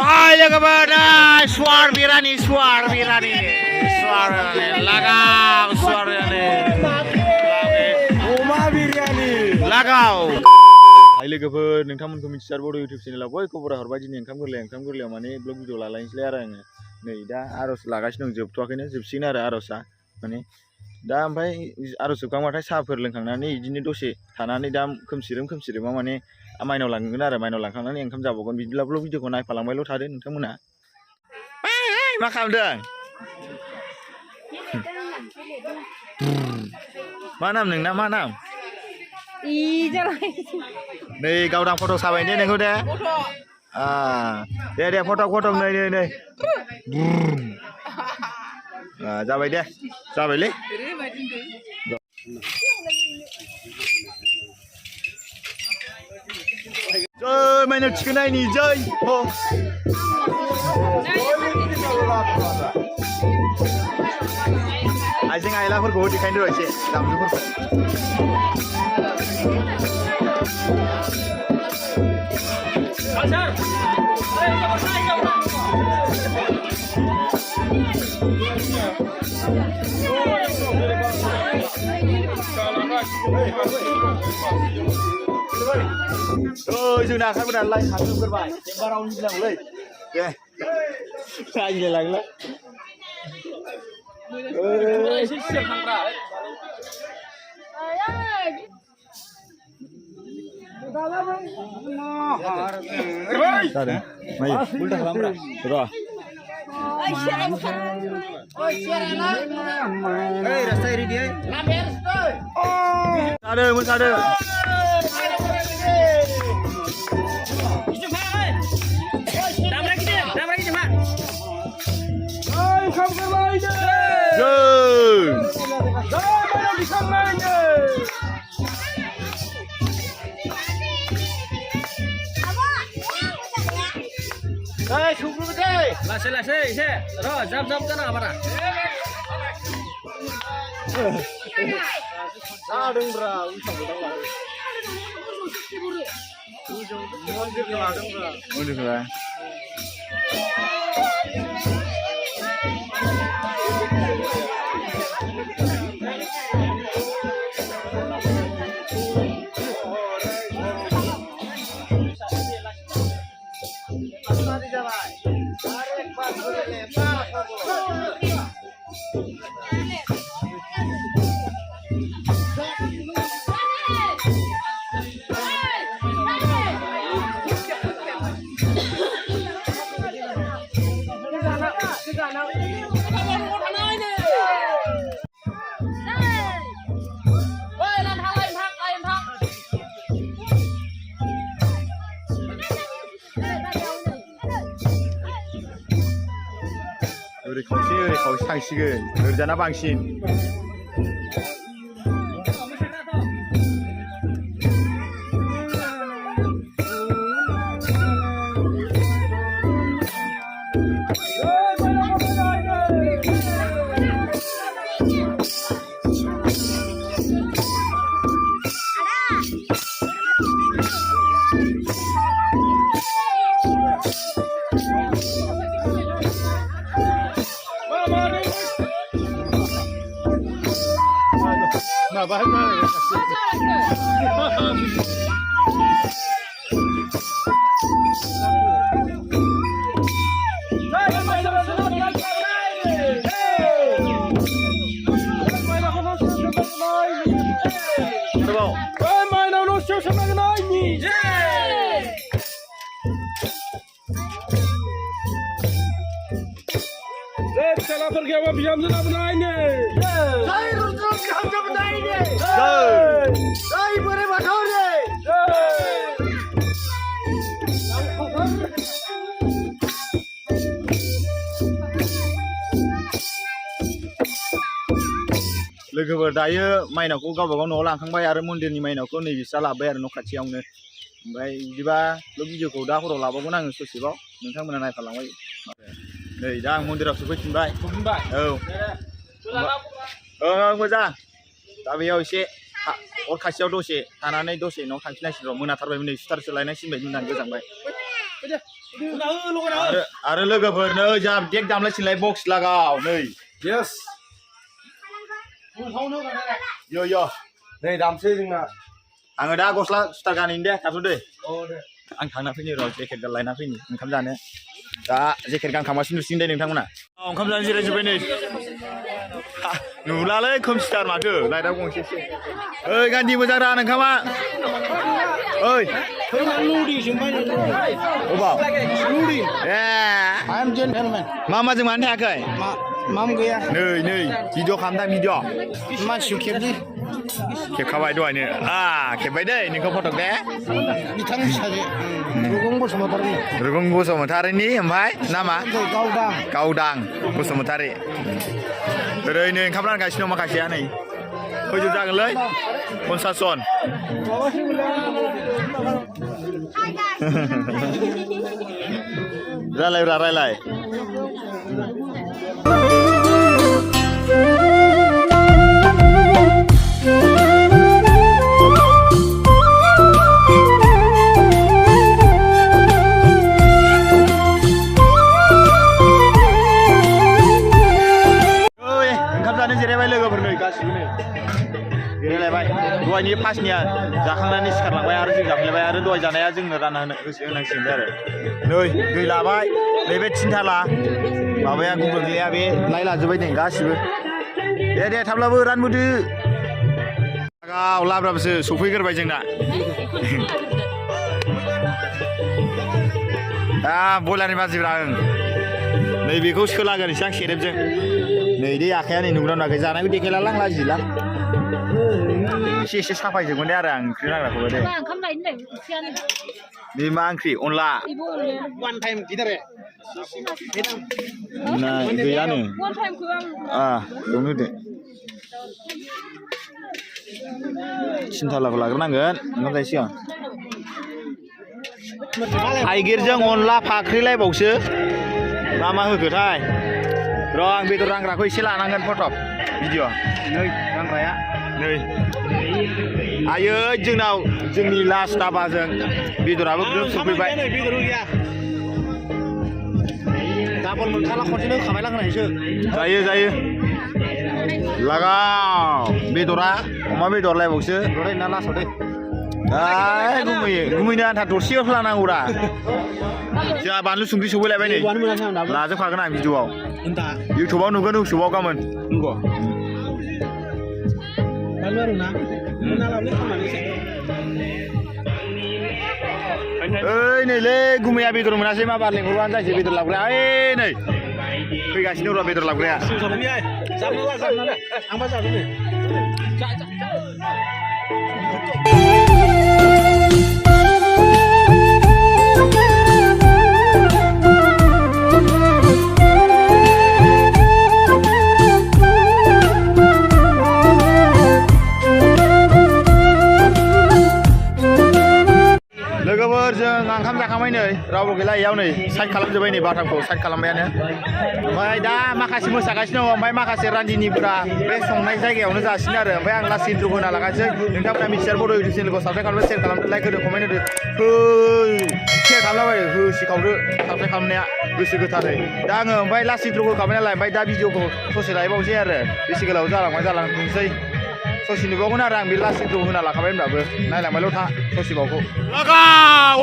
Ayo kepada suar birani lagau suar birani Uma biryani lagau Ayo kepada nengkamun Mithisar Bodo YouTube channel boy kubur harba jini nengkam gerle mane blog video lalain selera yang nih dah aros lagas nong job tuh akhirnya job sini ada arosa mane dah sampai aros suka matai saper lengkangnya ini dose tanah ini dah kemsirim mane mainaव लांगोन आरो माइनाव लांखांनानै ओंखाम जाबावगोन बिदिब्लाबो भिडिअखौ नायफालांबायल' थादो नोंथांमोना मा खालामदों मा नाम नोंना मा नाम नै गावदां फट' साबाय दे नोंखौ दे दे फट' नै जाबाय दे जाबायलै Jai main chicken ini jai ho Ajeng ayla फोरखौ देखायनो र' एसे दामजुफोरखौ जोंना आखाइफोरालाय हाबजोबग्रोबाय टेम्पाराव गिनांगौलै दे जायले लांला एसे सिगां थांब्रा जादों माइ उल्टा खालामब्रा र' रास्ता रेडि जादों Langsung ise, roh jam kana apa dah? Adung bra, usang udang lagi. Mundur ke adung bra. Mundur ke. 오래 거기 상식은 그러잖아 방신 Pergi apa biam sudah benar ini. Saya rujuk kamu benar ini. Saya boleh macam ni. लोगोफोर दायो माइनावखौ गावबा गाव न'आव लांखांबाय आरो मन्दिरनि माइनावखौ नैबेसा लाबाय आरो न' खाथियावनो ओमफ्राय बिदिबा भिडिअखौ दा हराव लाबावगोन आङो ससेबाव नोंथांमोना नायफालांबाय नै दा आं मन्दिराव सफैफिनबाय औ मोजां दा बेयाव एसे अर खाथियाव दसे थानानै दसे न'आव थांफिननांसिगोन र' मोनाथारबायमोन नै सुथारसो लायनांसिगोन होननानै गोजांबाय आरो लोगोफोर नै जा देक दामलायसिनलाय बक्स लागाव नै Yes. यो नै दामसै जोंना आङो दा गस्ला सुथार गानहैनो दे थाथ' दे दे आं थांना फैनि र' जेकेट लायना फैनि ओंखाम जानो दा जेकेट गानखांबासो नुसिगोन दे नोंथांमोना ओंखाम जानो जिरायजोब्बाय नै नुलालै खोमसिथार माथो लाइटआ गंसेसो ओइ गान्दि मोजां रान ओंखामा ओइ अबाव I'm gentleman. मा माजों मानो थायाखै Mam गैया नै भिडिअ खालामदा भिडिअ मानसिखौ खेबदि खेबखाबाय दहायनो खेबबाय दै नोंखौ फट' दे बिथां फिसाजो रुगुं बसुमतारिनि ओमफ्राय नामा गावदां बसुमतारि ओरैनो ओंखाम रानगासिनो दं माखासेया नै फैजोब जागोनलै 50 जन रायलाय जिरायबाय लोगोफोर नै गासिबो नै जिरायलायबाय दहायनि फासनिया जाखांनानै सिखारलांबाय आरो जों जाफैलायबाय आरो दहाय जानाया जोंनो रानना होनो होनांसिगोन आरो नै दै लाबाय नैबे थिनथाला माबाया गुबुन गैया बे लाय लाजोब्बाय नै गासिबो दे थाब्लाबो रानबोदो गाव लाब्राबोसो सफैग्रोबाय जोंना दा बयलारनि बाजिब्रा ओं नैबेखौ सोलागोनसै आं सेरेबजों नै दे आखाया नै नुग्रा नुवाखै जानायखौ देखायलालां लाजिला एसे साफायजोबगोन दे आरो आं ओंख्रि नांग्राखौबो दे बे मा ओंख्रि अनला गैयानो बेयावनो होदो सिन्थालाखौ लाग्रोनांगोन ओंखाम जायै सिगां थाइगिरजों अनला फाख्रिलायबावसो मा होखोथाय र' आं बेदर रांग्राखौ एसे लानांगोन फटक भिडिअ नै रांग्राया नै आयै जोंनाव जोंनि लास्ट दाबाजों बेदराबो ग्रोब सफैबाय डाबल मोनखाला खनसेनो खाबाय लांनायसो जायो लागाव बेदरा अमा बेदर लायबावसो र'दै ना लासाव दै गुमैनो आन्था दरसेयाव लानांगौ रा जोंहा बानलु संख्रि सौफैलायबाय नै लाजोबखागोन आं भिडिअआव इउटुबाव नुगोन इउटुबाव गाबोन ओइ नैलै गुमैया बेदर मोनासै मा बार लेंहरबानो जायसै बेदर लाबग्राया ओइ नै फैगासिनो र' बेदर लाबग्राया लोगोफोर जों ओंखाम जाखांबाय नै रावबो गैला इयाव नै साइड खालामजोब्बाय नै बाथामखौ साइड खालामबायानो ओमफ्राय दा माखासे मोसागासिनो दङ ओमफ्राय माखासे रान्दिनिफोरा बे संनाय जायगायावनो जासिनो आरो ओमफ्राय आं लास्ट इन्ट्र' होना लागासै नोंथांमोना मिथिसार बड' इउटुब चेनेलखौ साबस्क्राइब खालामदो शेयार खालामदो लाइक होदो कमेन्ट होदो शेयार खालामलाबायो होसिखावदो साबस्क्राइब खालामनाया गोसो गोथारै दा आङो ओमफ्राय लास्ट इन्ट्र'खौ होखाबाय नालाय ओमफ्य दा भिडिअखौ ससे लायबावसै आरो बेसे गोलाव जालांथोंसै ससे नुबावगोन आरो आं बे लास्ट इन्ट्र' होना लाखाबाय होनब्लाबो नायलांबायल' था ससेबावखौ लागाव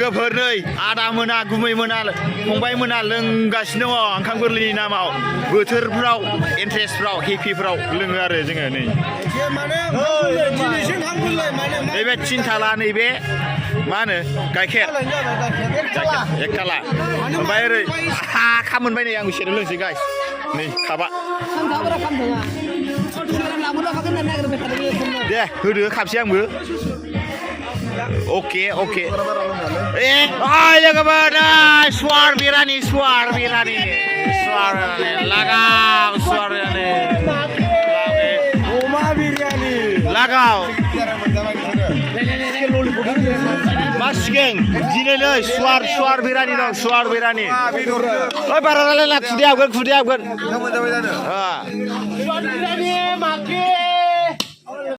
लोगोफोर नै आदा मोना गुमै मोना फंबाय मोना लोंगासिनो दङ ओंखाम गोरलैनि नामाव बोथोरफ्राव इन्ट्रेस्टफ्राव हेपिफ्राव लोङो आरो जोङो नै नैबे थिनथाला नैबे मा होनो गाइखेर एक थाला ओमफ्राय ओरै खा मोनबाय नै आं सेरेब लोंसै गाइस नै खाबा दे होदो खाबसे आंबो ओके ओके ए ओइ लोगोफोर स्वार बिरानि लागाव स्वार बिरानि अमा बिरियानि लागाव मा सिगोन दिनै नै स्वार बिरानि दं स्वार बिरानि ओइ बारा रायलायला खुदै हाबगोन बिरानि माके